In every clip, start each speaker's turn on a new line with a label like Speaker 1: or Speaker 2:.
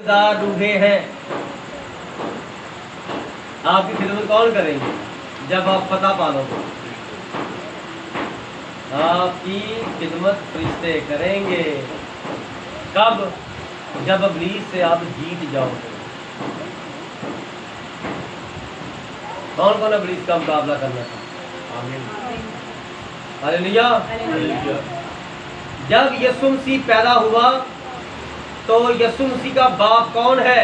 Speaker 1: ڈوبے ہیں، آپ کی خدمت کون کریں گے جب آپ فتح پالو گے؟ آپ کی خدمت فرشتے کریں گے۔ کب؟ جب ابلیس سے آپ جیت جاؤ گے۔ کون کون ابلیس کا مقابلہ کرنا تھا؟ ہلیلویہ۔ جب یسوع مسیح پیدا ہوا تو یسوع مسیح کا باپ کون ہے؟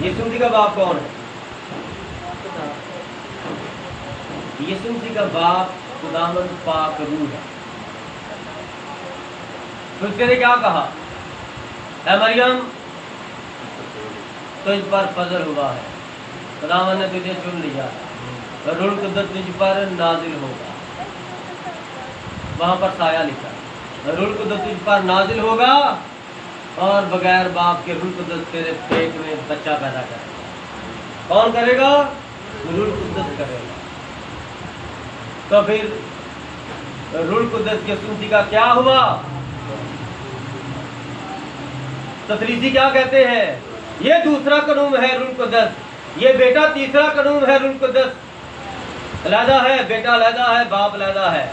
Speaker 1: یسوع مسیح کا باپ کون ہے؟ یسوع مسیح کا باپ خداوند پاک روح ہے۔ تو اس نے کیا کہا؟ اے مریم تجھ پر فضل ہوا ہے، خداوند نے تجھے چن لیا ہے، روح القدس تجھ پر نازل ہوگا۔ وہاں پر سایہ لکھا ہے، روح القدس تجھ پر نازل ہوگا اور بغیر باپ کے روح القدس تیرے پیٹ میں بچہ پیدا کرے گا۔ کون کرے گا؟ روح القدس کرے گا۔ تو پھر روح القدس یسوع مسیح کا کیا ہوا؟ تثلیثی کیا کہتے ہیں؟ یہ دوسرا قانون ہے روح القدس، یہ بیٹا تیسرا قانون ہے روح القدس۔ علیحدہ ہے، بیٹا علیحدہ ہے، باپ علیحدہ ہے۔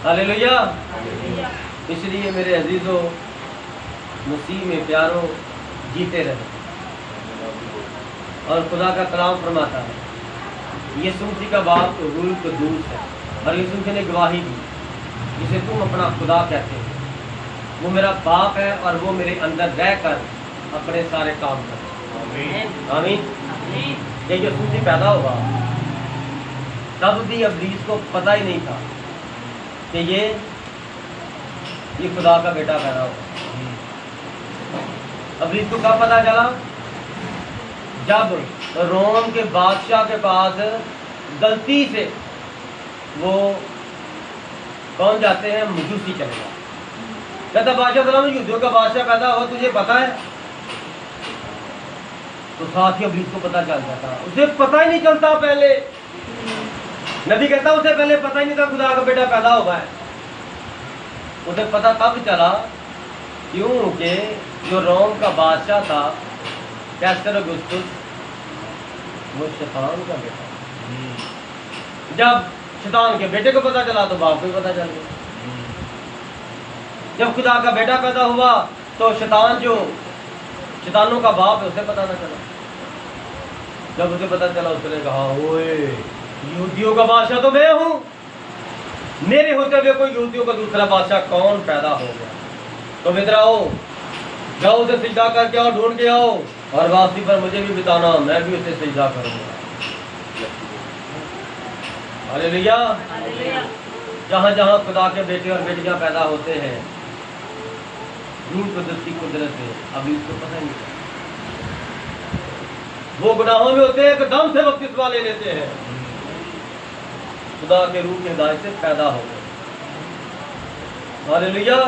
Speaker 1: ہلیلویہ۔ اس لیے میرے عزیزوں، مسیح میں پیاروں، جیتے رہے۔ اور خدا کا کلام فرماتا ہے یسوع مسیح کا باپ روح القدس ہے، اور یسوع مسیح نے گواہی دی جسے تم اپنا خدا کہتے ہیں، وہ میرا باپ ہے اور وہ میرے اندر رہ کر اپنے سارے کام کرے۔ آمین۔ یہ یسوع مسیح پیدا ہوا تب بھی ابلیس کو پتہ ہی نہیں تھا کہ یہ خدا کا بیٹا پیدا ہوا۔ ابلیس کو کب پتہ چلا؟ جب روم کے بادشاہ کے پاس غلطی سے وہ کون جاتے ہیں؟ مجوسی چلے گا۔ کہتا بادشاہ سلام یہودیوں کا بادشاہ پیدا ہوا، تجھے پتا ہے؟ تو ساتھ ہی ابلیس کو پتہ چل جاتا، اسے پتہ ہی نہیں چلتا پہلے۔ نبی کہتا اسے پہلے پتہ ہی نہیں تھا خدا کا بیٹا پیدا ہوا ہے۔ اسے پتہ تب چلا کیونکہ جو روم کا بادشاہ تھا کیسر اگسطس، وہ شیطان کا بیٹا۔ جب شیطان کے بیٹے کو پتہ چلا تو باپ کو بھی پتہ چل گیا۔ جب خدا کا بیٹا پیدا ہوا تو شیطان جو شیطانوں کا باپ ہے اسے پتہ نہ چلا۔ جب اسے پتہ چلا اس نے کہا اوئے یہودیوں کا بادشاہ تو میں ہوں، میرے ہوتے ہوئے کوئی یہودیوں کا دوسرا بادشاہ کون پیدا ہو گیا؟ تو ادھر آؤ، جاؤ اسے سجدہ کر کے آؤ، ڈھونڈ کے آؤ، اور واپسی پر مجھے بھی بتانا، میں بھی اسے سجدہ کروں گا۔ ہلیلویہ۔ جہاں جہاں خدا کے بیٹے اور بیٹیاں پیدا ہوتے ہیں روح القدس کی قدرت سے، ابھی اس کو پتہ نہیں چلتا۔ وہ گناہوں میں ہوتے ہیں ایک دم سے بپتسمہ لے لیتے ہیں، خدا کے روح کی ہدایت سے پیدا ہو گئے۔ ہلیلویہ۔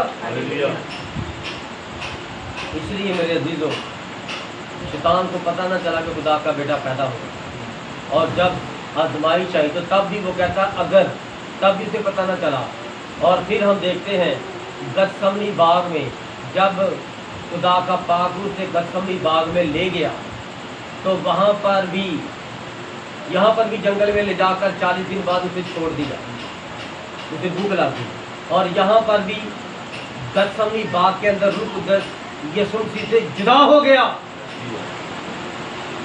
Speaker 1: اس لیے میرے عزیزوں، شیطان کو پتہ نہ چلا کہ خدا کا بیٹا پیدا ہو، اور جب آزمائش آئی تو تب بھی وہ کہتا اگر، تب بھی اسے پتہ نہ چلا۔ اور پھر ہم دیکھتے ہیں گتسمنی باغ میں جب خدا کا پاک روح سے گتسمنی باغ میں لے گیا تو وہاں پر بھی، یہاں پر بھی جنگل میں لے جا کر 40 دن بعد اسے چھوڑ دیا، اسے بھوک لگ گئی۔ اور یہاں پر بھی گتسمنی باغ کے اندر روح القدس یسوع مسیح سے جدا ہو گیا۔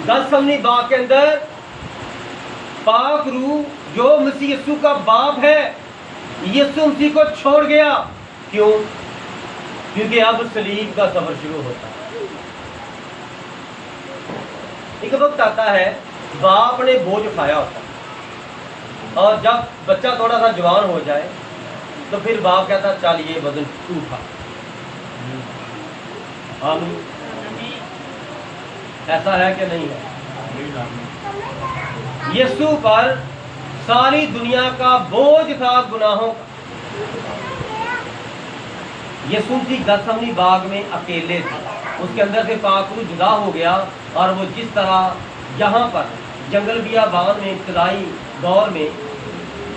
Speaker 1: گتسمنی باغ کے اندر پاک روح جو مسیح یسوع کا باپ ہے یسوع مسیح کو چھوڑ گیا۔ کیوں؟ کیونکہ اب صلیب کا سفر شروع ہوتا ہے۔ ایک وقت آتا ہے باپ نے بوجھ اٹھایا ہوتا ہے، اور جب بچہ تھوڑا سا جوان ہو جائے تو پھر باپ کہتا چل یہ وزن تو اٹھا۔ آمین۔ ایسا ہے کہ نہیں ہے؟ یسوع پر ساری دنیا کا بوجھ تھا گناہوں کا۔ یسوع مسیح گتسمنی باغ میں اکیلے تھے، اس کے اندر سے پاک روح جدا ہو گیا، اور وہ جس طرح یہاں پر جنگل بیابان میں ابتدائی دور میں